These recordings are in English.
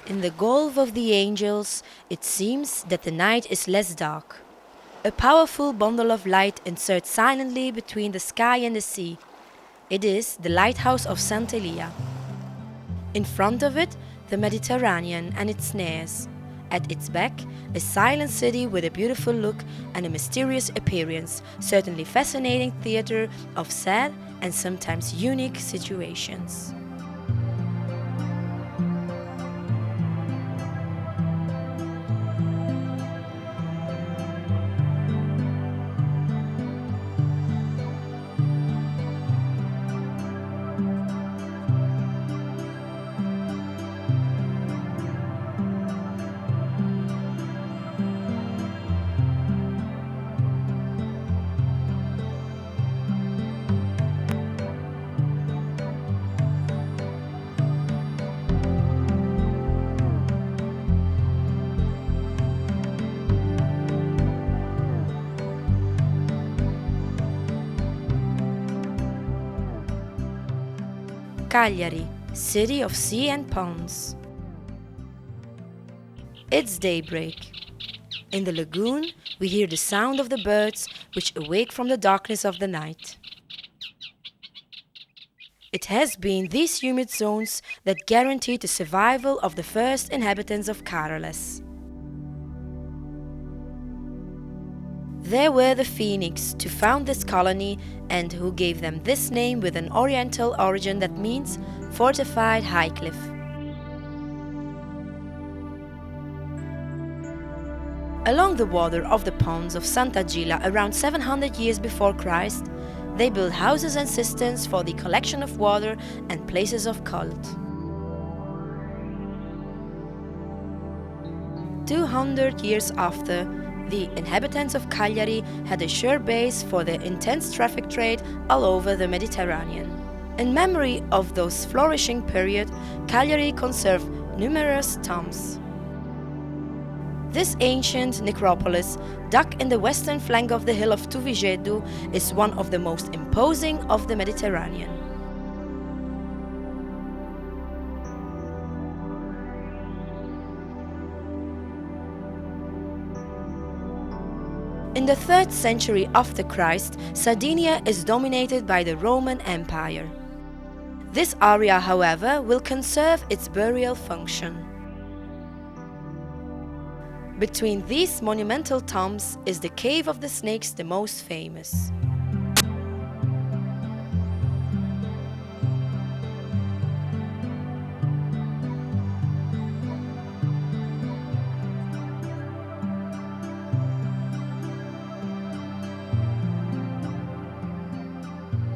In the Gulf of the Angels, it seems that the night is less dark. A powerful bundle of light inserts silently between the sky and the sea. It is the lighthouse of Santa Gilla. In front of it, the Mediterranean and its snares. At its back, a silent city with a beautiful look and a mysterious appearance, certainly fascinating theater of sad and sometimes unique situations. Cagliari, city of sea and ponds. It's daybreak. In the lagoon, we hear the sound of the birds which awake from the darkness of the night. It has been these humid zones that guaranteed the survival of the first inhabitants of Karales. There were the Phoenix to found this colony and who gave them this name with an oriental origin that means fortified high cliff. Along the water of the ponds of Santa Gilla around 700 years before Christ, they built houses and cisterns for the collection of water and places of cult. 200 years after, the inhabitants of Cagliari had a sure base for their intense traffic trade all over the Mediterranean. In memory of those flourishing period, Cagliari conserved numerous tombs. This ancient necropolis, dug in the western flank of the hill of Tuvigedu, is one of the most imposing of the Mediterranean. In the 3rd century after Christ, Sardinia is dominated by the Roman Empire. This area, however, will conserve its burial function. Between these monumental tombs is the Cave of the Snakes, the most famous.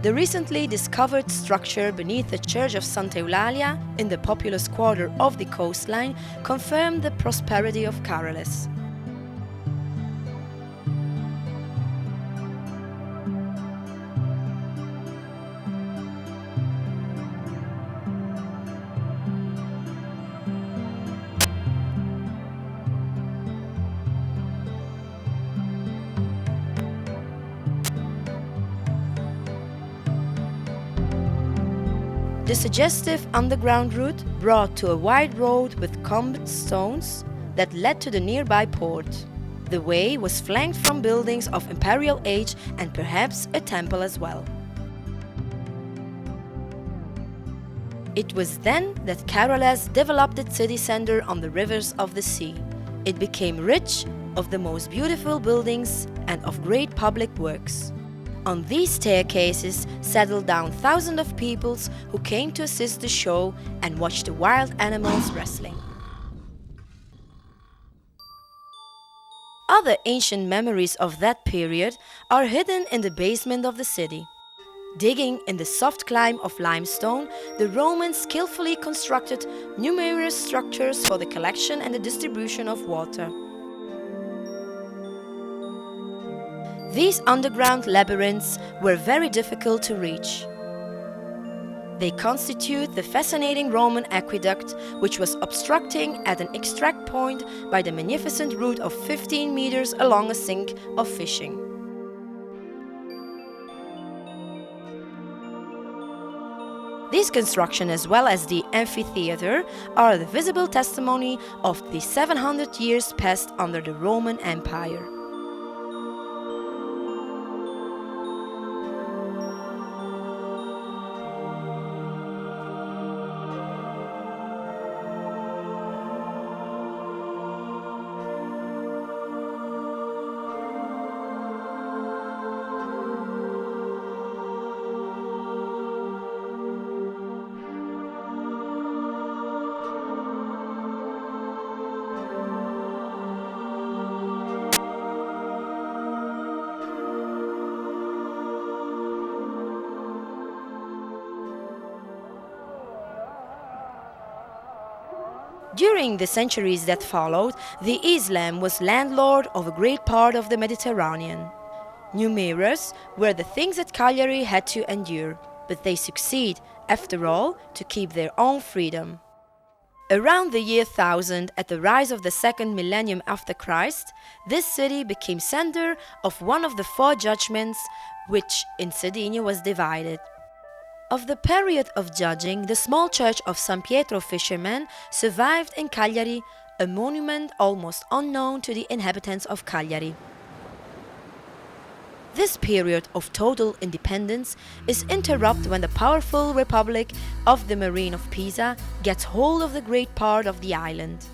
The recently discovered structure beneath the Church of Santa Eulalia in the populous quarter of the coastline confirmed the prosperity of Karales. The suggestive underground route brought to a wide road with combed stones that led to the nearby port. The way was flanked from buildings of imperial age and perhaps a temple as well. It was then that Karales developed its city center on the rivers of the sea. It became rich of the most beautiful buildings and of great public works. On these staircases settled down thousands of peoples who came to assist the show and watch the wild animals wrestling. Other ancient memories of that period are hidden in the basement of the city. Digging in the soft climb of limestone, the Romans skillfully constructed numerous structures for the collection and the distribution of water. These underground labyrinths were very difficult to reach. They constitute the fascinating Roman aqueduct, which was obstructing at an extract point by the magnificent route of 15 meters along a sink of fishing. These constructions, as well as the amphitheater, are the visible testimony of the 700 years passed under the Roman Empire. During the centuries that followed, the Islam was landlord of a great part of the Mediterranean. Numerous were the things that Cagliari had to endure, but they succeed, after all, to keep their own freedom. Around the year 1000, at the rise of the second millennium after Christ, this city became center of one of the four judgments which in Sardinia was divided. Of the period of judging, the small church of San Pietro Fisherman survived in Cagliari, a monument almost unknown to the inhabitants of Cagliari. This period of total independence is interrupted when the powerful Republic of the Marine of Pisa gets hold of the great part of the island.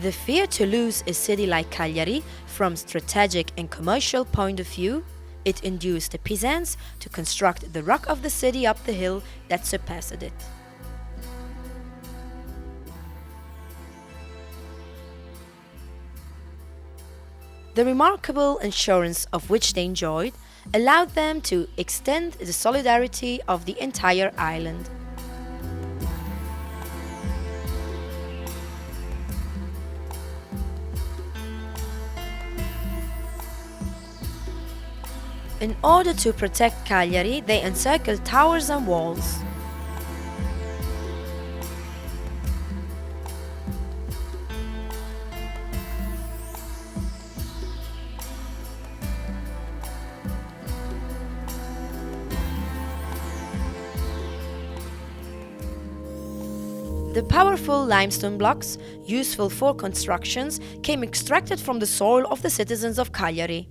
The fear to lose a city like Cagliari from strategic and commercial point of view, it induced the Pisans to construct the rock of the city up the hill that surpassed it. The remarkable assurance of which they enjoyed allowed them to extend the solidarity of the entire island. In order to protect Cagliari, they encircled towers and walls. The powerful limestone blocks, useful for constructions, came extracted from the soil of the citizens of Cagliari,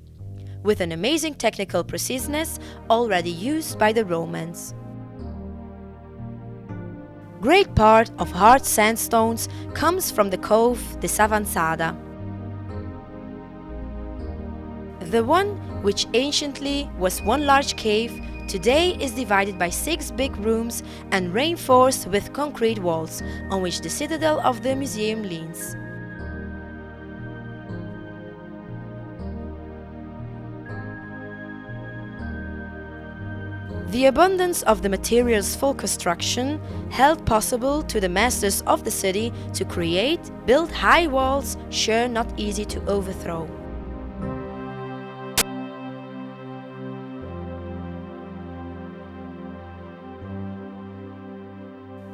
with an amazing technical preciseness already used by the Romans. Great part of hard sandstones comes from the cove de Savanzada. The one which anciently was one large cave today is divided by 6 big rooms and reinforced with concrete walls on which the citadel of the museum leans. The abundance of the materials for construction held possible to the masters of the city to build high walls sure not easy to overthrow.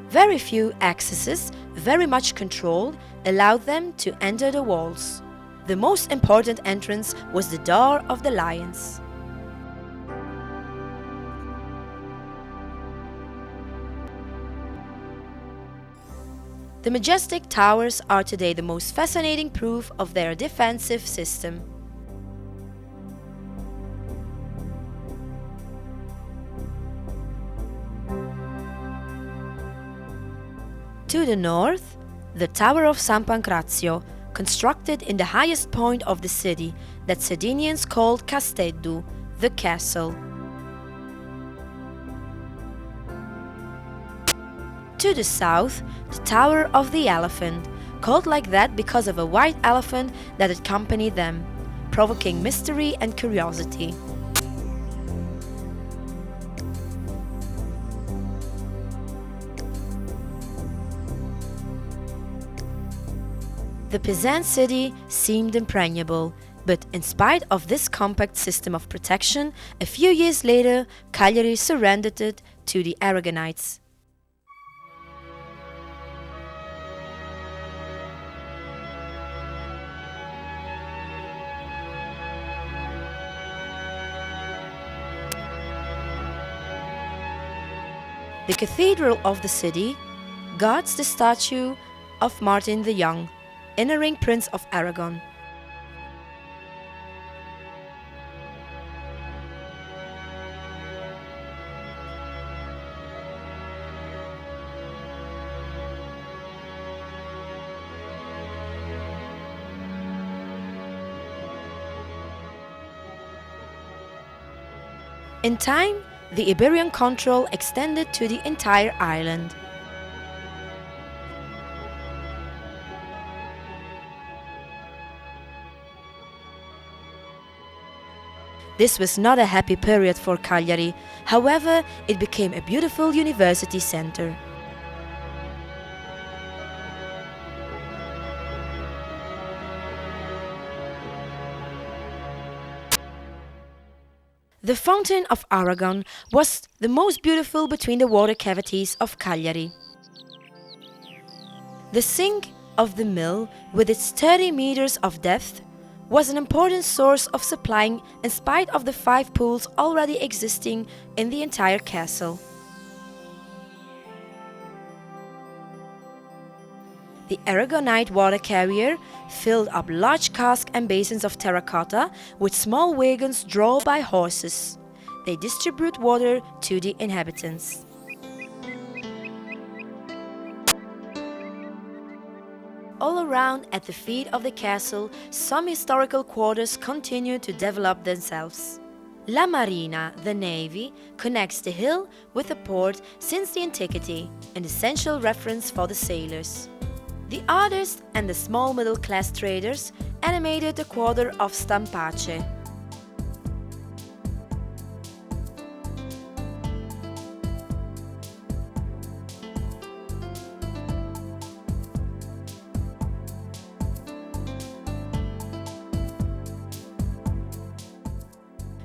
Very few accesses, very much controlled, allowed them to enter the walls. The most important entrance was the Door of the Lions. The majestic towers are today the most fascinating proof of their defensive system. To the north, the Tower of San Pancrazio, constructed in the highest point of the city that Sardinians called Casteddu, the castle. To the south, the Tower of the Elephant, called like that because of a white elephant that accompanied them, provoking mystery and curiosity. The Pisan city seemed impregnable, but in spite of this compact system of protection, a few years later, Cagliari surrendered it to the Aragonite. The cathedral of the city guards the statue of Martin the Young, entering Prince of Aragon. In time, the Iberian control extended to the entire island. This was not a happy period for Cagliari, however, it became a beautiful university center. The Fountain of Aragon was the most beautiful between the water cavities of Cagliari. The sink of the mill, with its 30 meters of depth, was an important source of supplying in spite of the 5 pools already existing in the entire castle. The Aragonite water carrier filled up large casks and basins of terracotta with small wagons drawn by horses. They distribute water to the inhabitants. All around at the feet of the castle, some historical quarters continue to develop themselves. La Marina, the navy, connects the hill with the port since the antiquity, an essential reference for the sailors. The artists and the small middle-class traders animated the quarter of Stampace.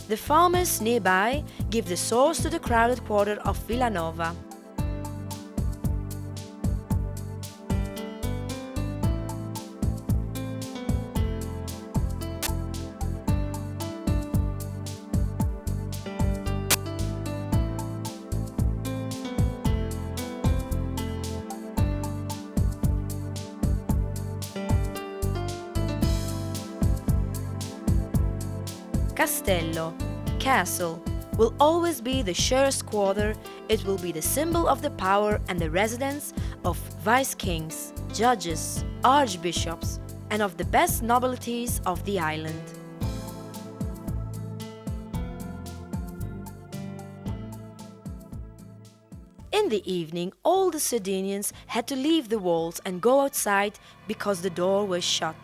The farmers nearby give the source to the crowded quarter of Villanova. Castello, castle, will always be the surest quarter. It will be the symbol of the power and the residence of vice-kings, judges, archbishops, and of the best nobilities of the island. In the evening, all the Sardinians had to leave the walls and go outside because the door was shut.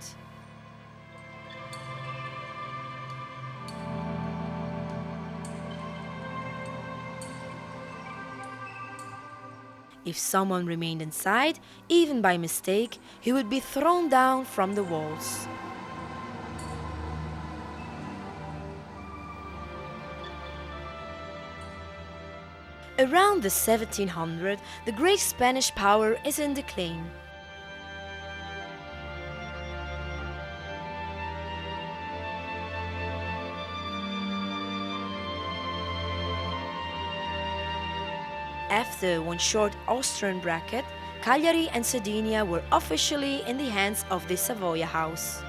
If someone remained inside, even by mistake, he would be thrown down from the walls. Around the 1700, the great Spanish power is in decline. After one short Austrian bracket, Cagliari and Sardinia were officially in the hands of the Savoy House.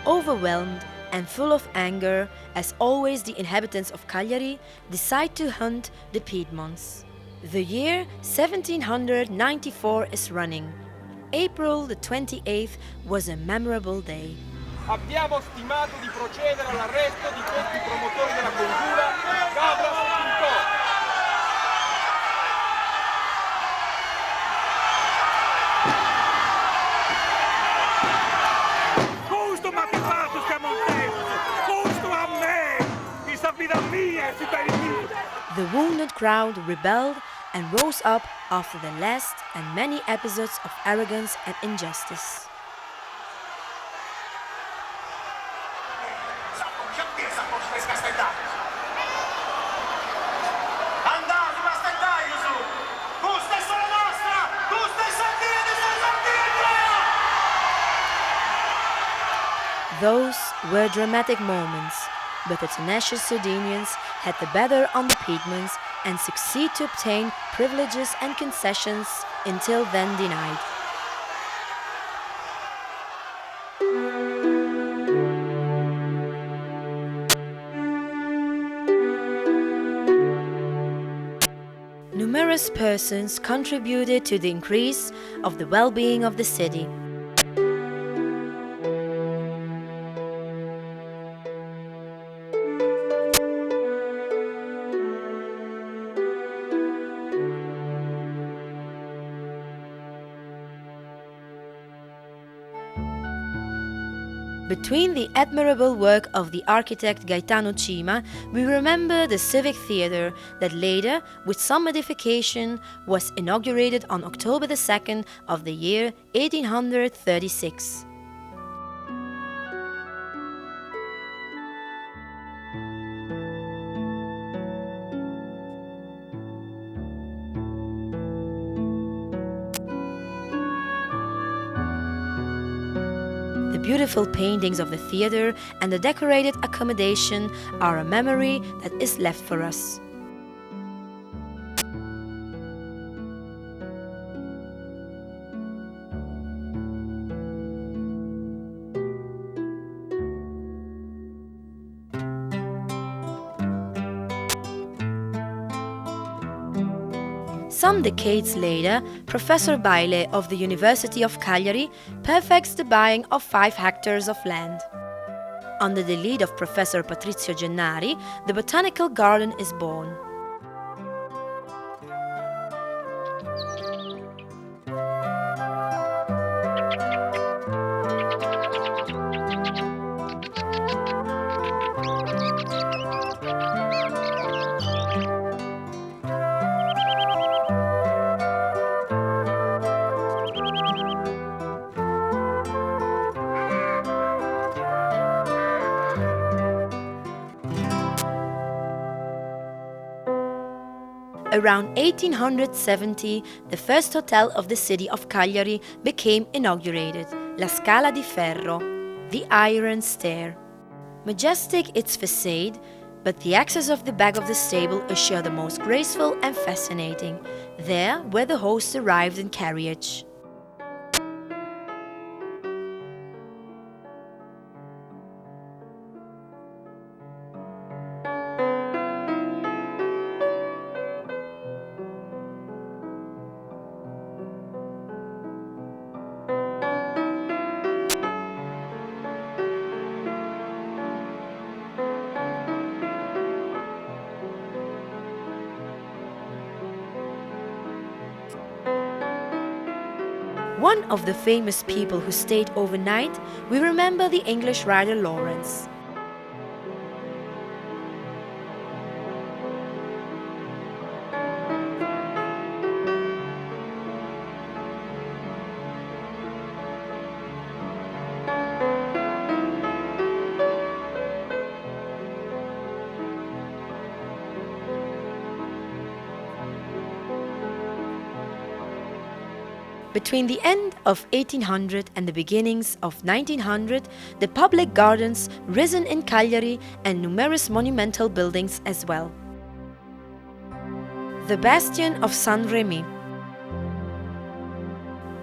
Overwhelmed and full of anger, as always, the inhabitants of Cagliari decide to hunt the Piedmonds. The year 1794 is running. April the 28th was a memorable day. Abbiamo stimato di procedere all'arresto di questi promotori della congiura, Karales e Pink. The the wounded crowd rebelled and rose up after the last and many episodes of arrogance and injustice. Those were dramatic moments, but the tenacious Sardinians had the better on the Piedmonds and succeed to obtain privileges and concessions until then denied. Numerous persons contributed to the increase of the well-being of the city. Between the admirable work of the architect Gaetano Cima, we remember the Civic Theatre that later, with some modification, was inaugurated on October 2nd of the year 1836. The beautiful paintings of the theatre and the decorated accommodation are a memory that is left for us. Some decades later, Professor Baile of the University of Cagliari perfects the buying of 5 hectares of land. Under the lead of Professor Patrizio Gennari, the botanical garden is born. Around 1870, the first hotel of the city of Cagliari became inaugurated, La Scala di Ferro, the Iron Stair. Majestic its facade, but the access of the back of the stable assure the most graceful and fascinating, there where the hosts arrived in carriage. One of the famous people who stayed overnight, we remember the English writer Lawrence. Between the end of 1800 and the beginnings of 1900, the public gardens risen in Cagliari and numerous monumental buildings as well. The bastion of San Remi.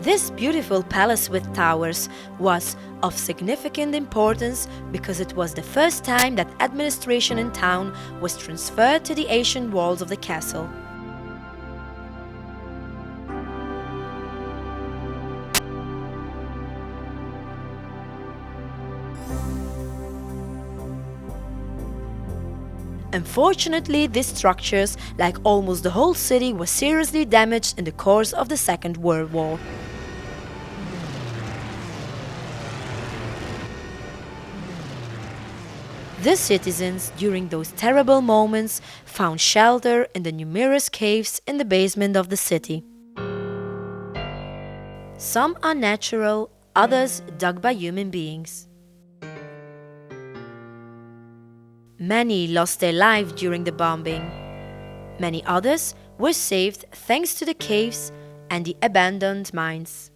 This beautiful palace with towers was of significant importance because it was the first time that administration in town was transferred to the ancient walls of the castle. Unfortunately, these structures, like almost the whole city, were seriously damaged in the course of the Second World War. The citizens, during those terrible moments, found shelter in the numerous caves in the basement of the city. Some are natural, others dug by human beings. Many lost their life during the bombing. Many others were saved thanks to the caves and the abandoned mines.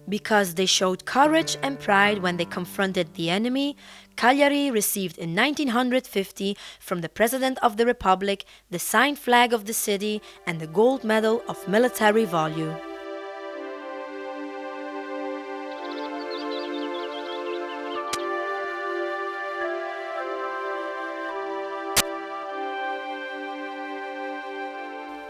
Because they showed courage and pride when they confronted the enemy, Cagliari received in 1950 from the President of the Republic the signed flag of the city and the gold medal of military value.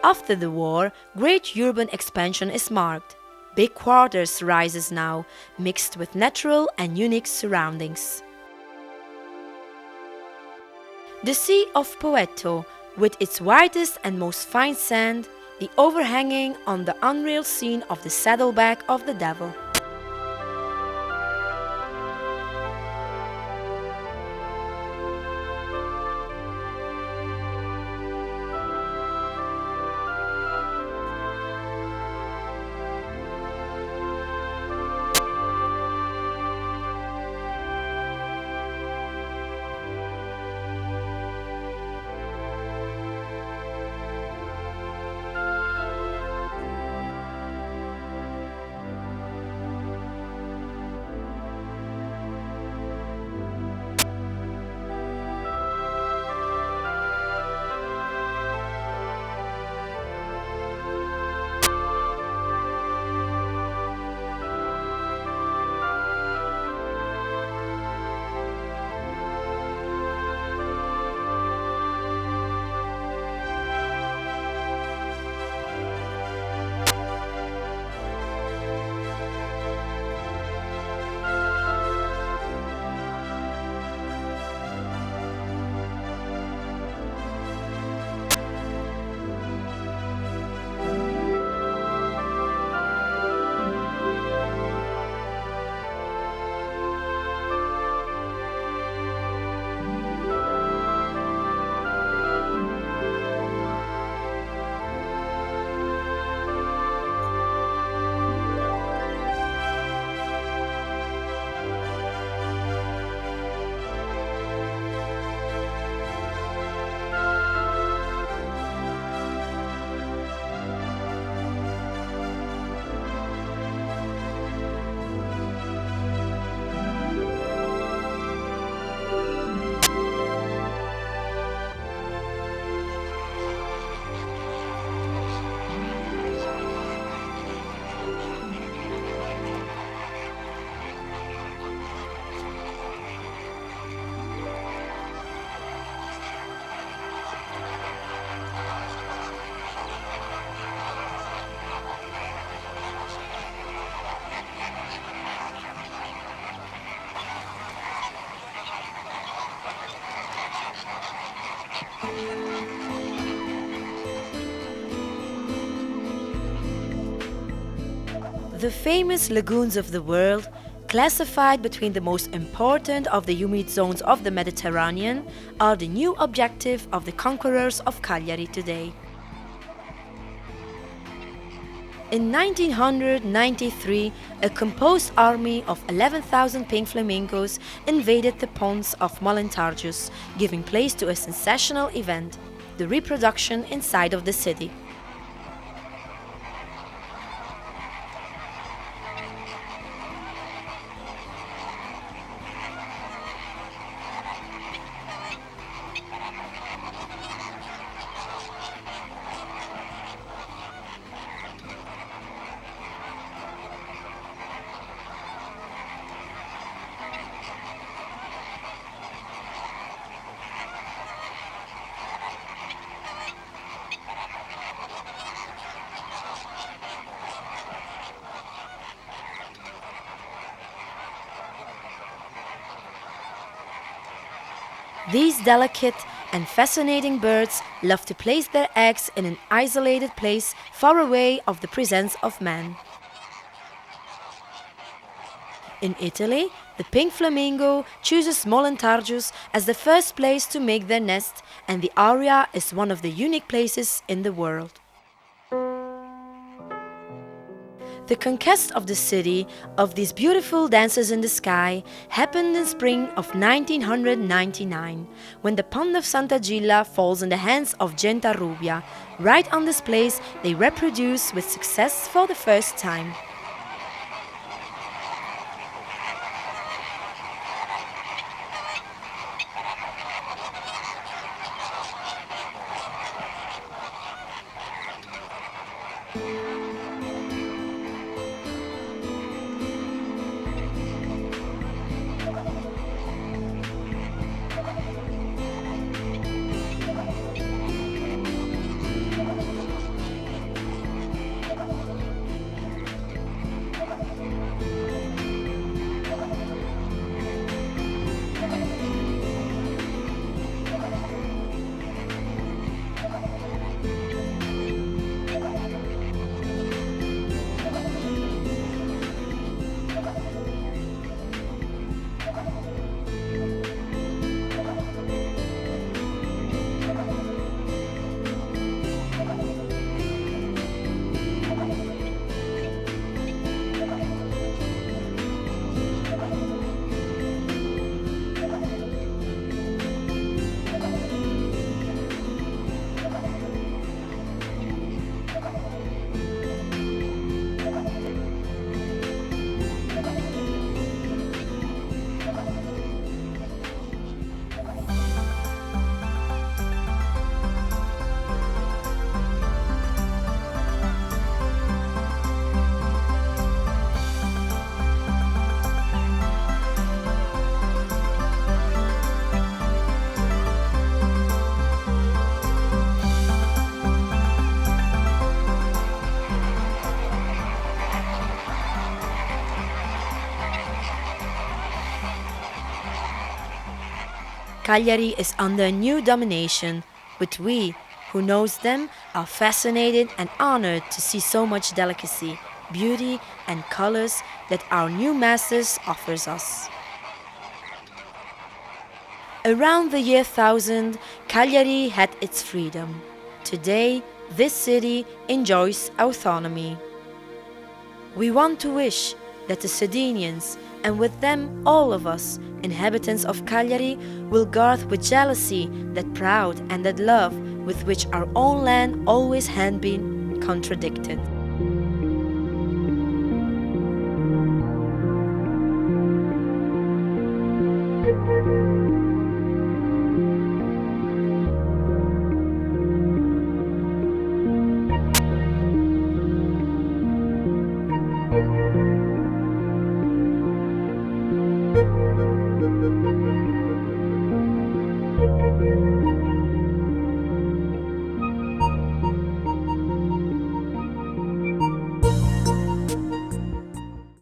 After the war, great urban expansion is marked. Big quarters rises now, mixed with natural and unique surroundings. The Sea of Poetto, with its whitest and most fine sand, the overhanging on the unreal scene of the saddleback of the devil. The famous lagoons of the world, classified between the most important of the humid zones of the Mediterranean, are the new objective of the conquerors of Cagliari today. In 1993, a composed army of 11,000 Pink Flamingos invaded the ponds of Molentargius, giving place to a sensational event, the reproduction inside of the city. These delicate and fascinating birds love to place their eggs in an isolated place far away of the presence of man. In Italy, the pink flamingo chooses Molentargius as the first place to make their nest, and the area is one of the unique places in the world. The conquest of the city of these beautiful dances in the sky happened in spring of 1999, when the pond of Santa Gilla falls in the hands of Gente Rubia. Right on this place, they reproduce with success for the first time. Cagliari is under a new domination, but we, who knows them, are fascinated and honored to see so much delicacy, beauty and colors that our new masters offers us. Around the year 1000, Cagliari had its freedom. Today, this city enjoys autonomy. We want to wish that the Sardinians, and with them all of us, inhabitants of Cagliari, will guard with jealousy that proud and that love with which our own land always had been contradicted.